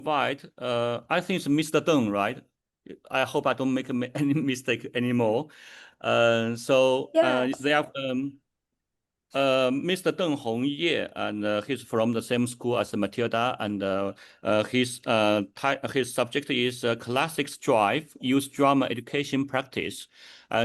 invite, I think it's Mr. Deng, right? I hope I don't make any mistake anymore. Yes. They have Mr. Deng Hongye, and he's from the same school as Matilda, and his subject is Classics Drive, Use Drama Education Practice.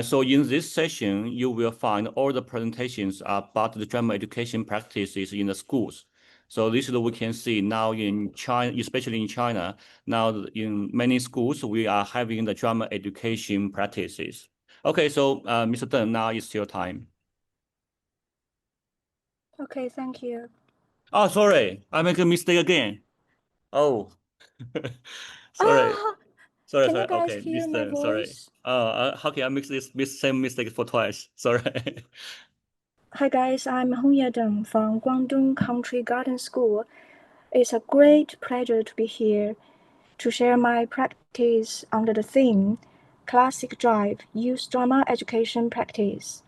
So in this session, you will find all the presentations about the drama education practices in the schools. So this is what we can see now in China, especially in China. Now in many schools, we are having the drama education practices. Okay, so Mr. Deng, now it's your time. Okay, thank you. Oh, sorry, I make a mistake again. Oh, sorry, Ah, sorry, can you sorry. guys Okay, hear my Mr. Sorry. voice? How can I make this same mistake for twice? Sorry. Hi guys, I'm Hongye Deng from Guangdong Country Garden School. It's a great pleasure to be here to share my practice under the theme Classic Drive, Use Drama Education Practice.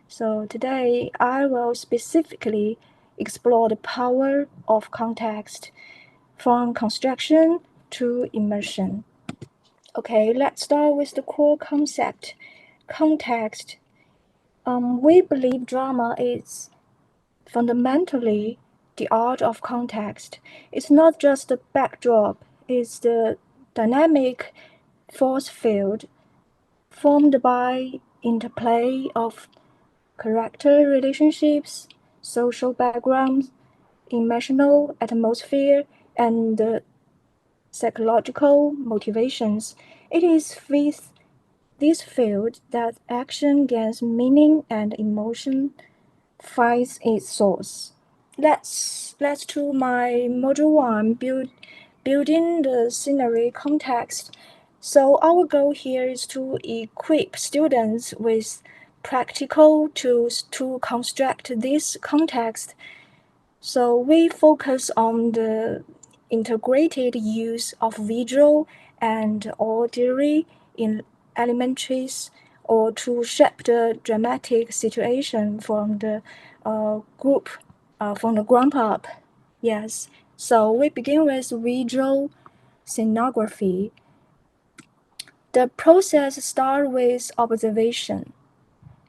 So today I will specifically explore the power of context from construction to immersion. Okay, let's start with the core concept, context. We believe drama is fundamentally the art of context. It's not just the backdrop, it's the dynamic force field formed by interplay of character relationships, social backgrounds, emotional atmosphere, and psychological motivations. It is with this field that action gains meaning and emotion finds its source. Let's to my module one, building the scenery context. So our goal here is to equip students with practical tools to construct this context. So we focus on the integrated use of visual and auditory in elementaries or to shape the dramatic situation from the from the ground up. Yes. So we begin with visual scenography. The process starts with observation.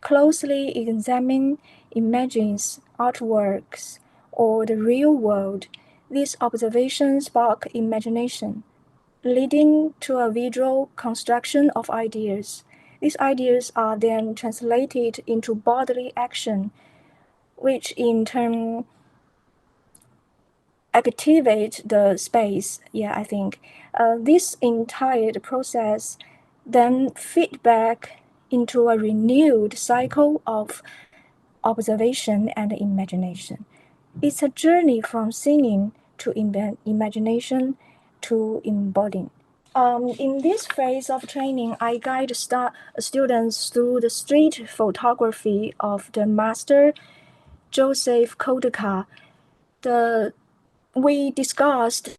Closely examine images, artworks, or the real world. These observations spark imagination, leading to a visual construction of ideas. These ideas are then translated into bodily action, which in turn activate the space. Yeah, I think this entire process then feedback into a renewed cycle of observation and imagination. It's a journey from seeing to imagination to embodying. In this phase of training, I guide students through the street photography of the master Joseph Kodaka. We discussed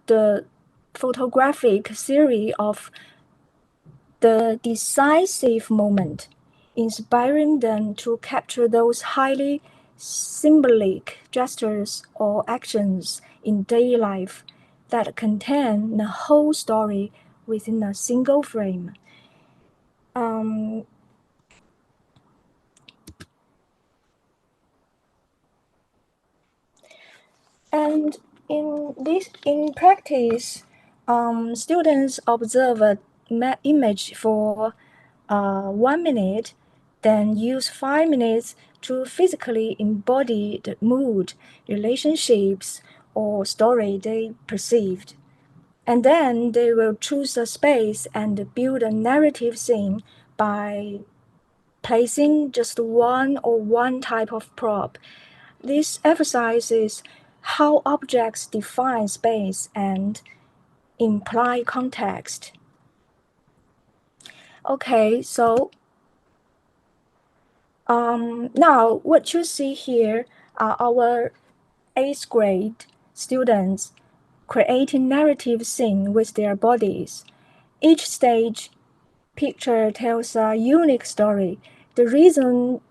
the photographic theory of the decisive moment, inspiring them to capture those highly symbolic gestures or actions in daily life that contain the whole story within a single frame. And in practice, students observe an image for 1 minute, then use 5 minutes to physically embody the mood, relationships, or story they perceived. And then they will choose a space and build a narrative scene by placing just one type of prop. This emphasizes how objects define space and imply context. Okay, so now what you see here are our 8th grade students creating narrative scene with their bodies. Each stage picture tells a unique story. The reason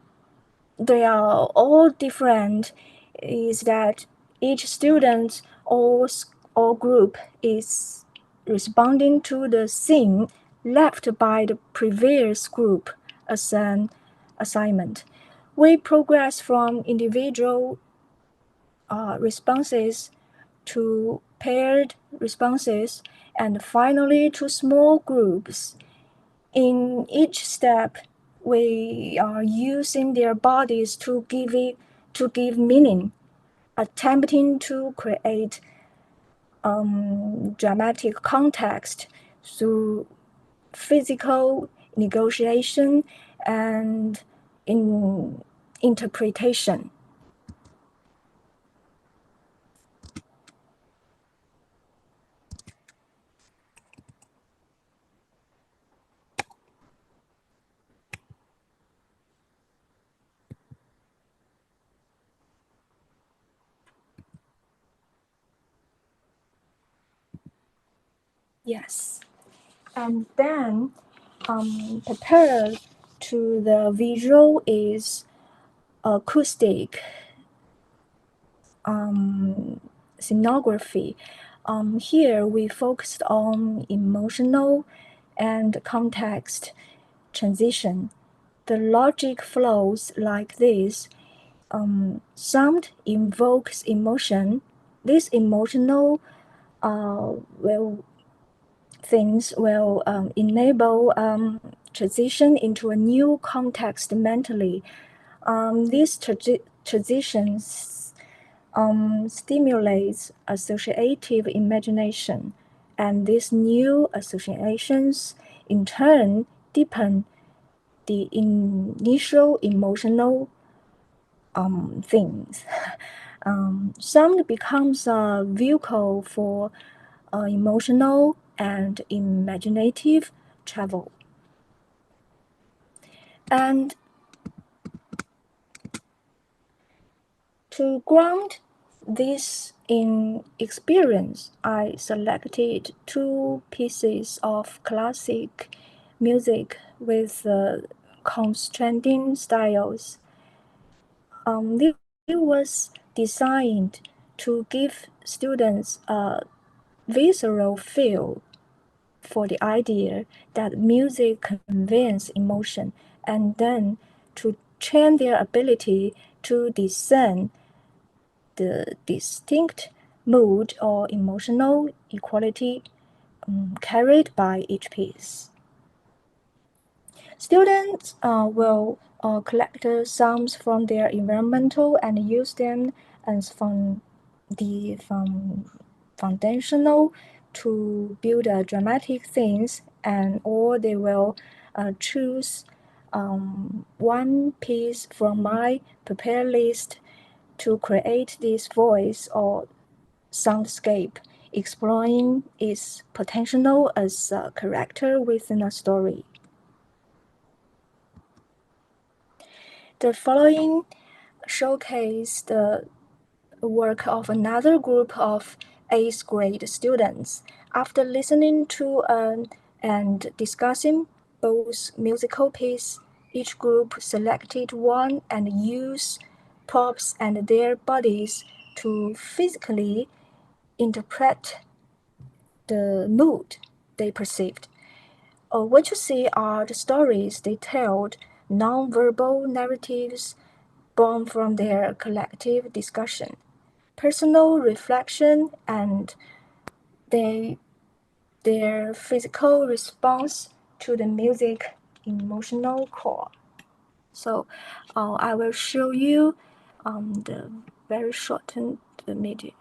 they are all different is that each student or or group is responding to the scene left by the previous group as an assignment. We progress from individual responses to paired responses and finally to small groups. In each step, we are using their bodies to give meaning, attempting to create dramatic context through physical negotiation and interpretation. Yes. And then prepared to the visual is acoustic scenography. Here we focused on emotional and context transition. The logic flows like this. Sound invokes emotion. This emotional things will enable transition into a new context mentally. These transitions stimulates associative imagination, and these new associations in turn deepen the initial emotional things. Sound becomes a vehicle for emotional and imaginative travel. And to ground this in experience, I selected two pieces of classic music with constraining styles. It was designed to give students a visceral feel for the idea that music conveys emotion, and then to train their ability to discern the distinct mood or emotional equality carried by each piece. Students will collect sounds from their environmental and use them as foundational to build dramatic scenes, and or they will choose one piece from my prepared list to create this voice or soundscape, exploring its potential as a character within a story. The following showcase the work of another group of 8th grade students. After listening to and discussing both musical pieces, each group selected one and used props and their bodies to physically interpret the mood they perceived. What you see are the stories they told, non-verbal narratives born from their collective discussion, personal reflection, and their physical response to the music emotional core. So I will show you the very shortened video.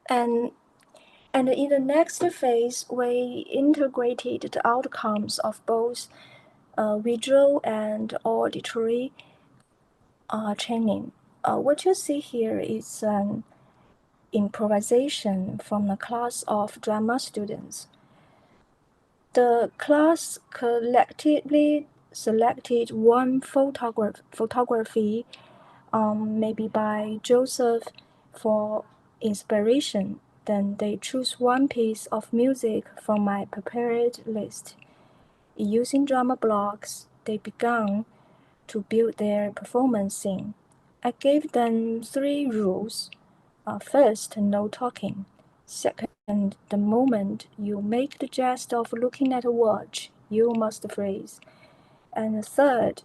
And in the next phase, we integrated the outcomes of both visual and auditory training. What you see here is an improvisation from a class of drama students. The class collectively selected one photography, maybe by Joseph, for inspiration. Then they choose one piece of music from my prepared list. Using drama blocks, they began to build their performance scene. I gave them 3 rules. First, no talking. Second, the moment you make the jest of looking at a watch, you must freeze. And third,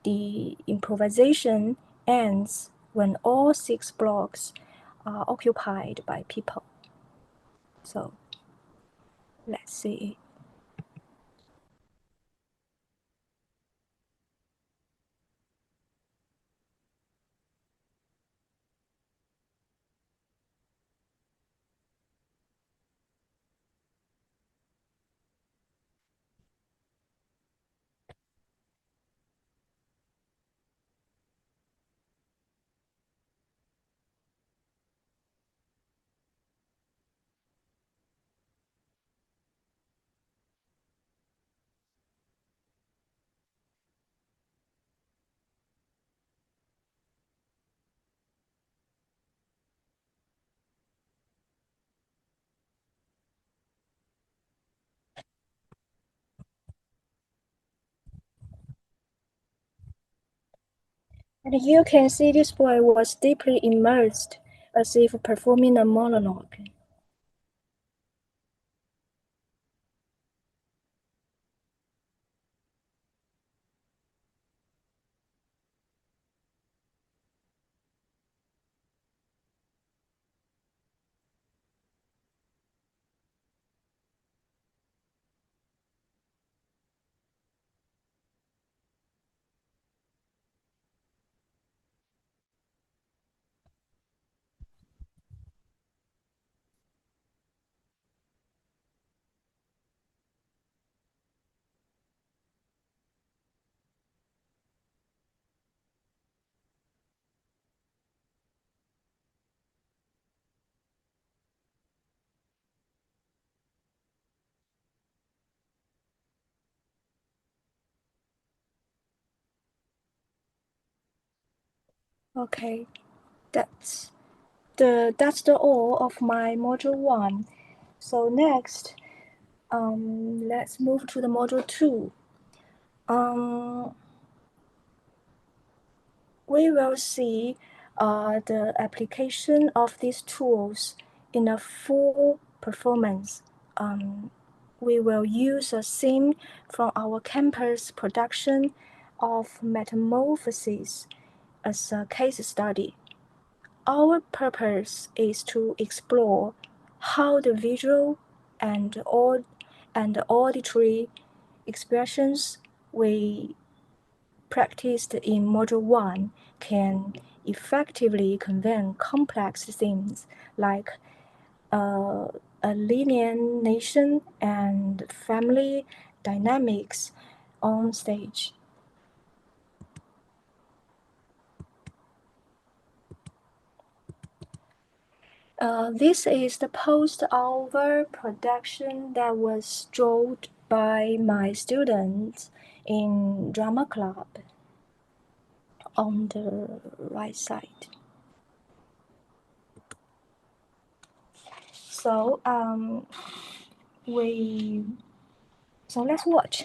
the improvisation ends when all 6 blocks are occupied by people. So, let's see. And you can see this boy was deeply immersed, as if performing a monologue. Okay, that's the all of my module 1. So next, let's move to the module 2. We will see the application of these tools in a full performance. We will use a scene from our campus production of Metamorphosis as a case study. Our purpose is to explore how the visual and auditory expressions we practiced in Module 1 can effectively convey complex themes like alienation and family dynamics on stage. This is the post-hour production that was drawn by my students in drama club on the right side. So let's watch.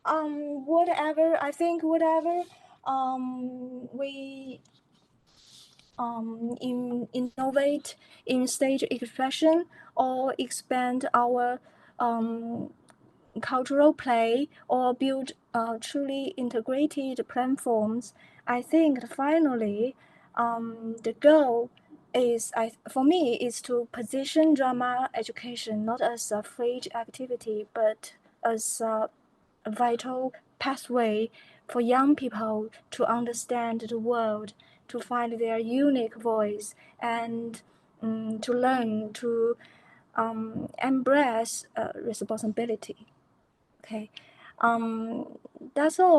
whatever we innovate in stage expression or expand our cultural play or build truly integrated platforms, I think finally the goal is, for me, is to position drama education not as a fringe activity, but as a vital pathway for young people to understand the world, to find their unique voice, and to learn to embrace responsibility. Okay, that's all.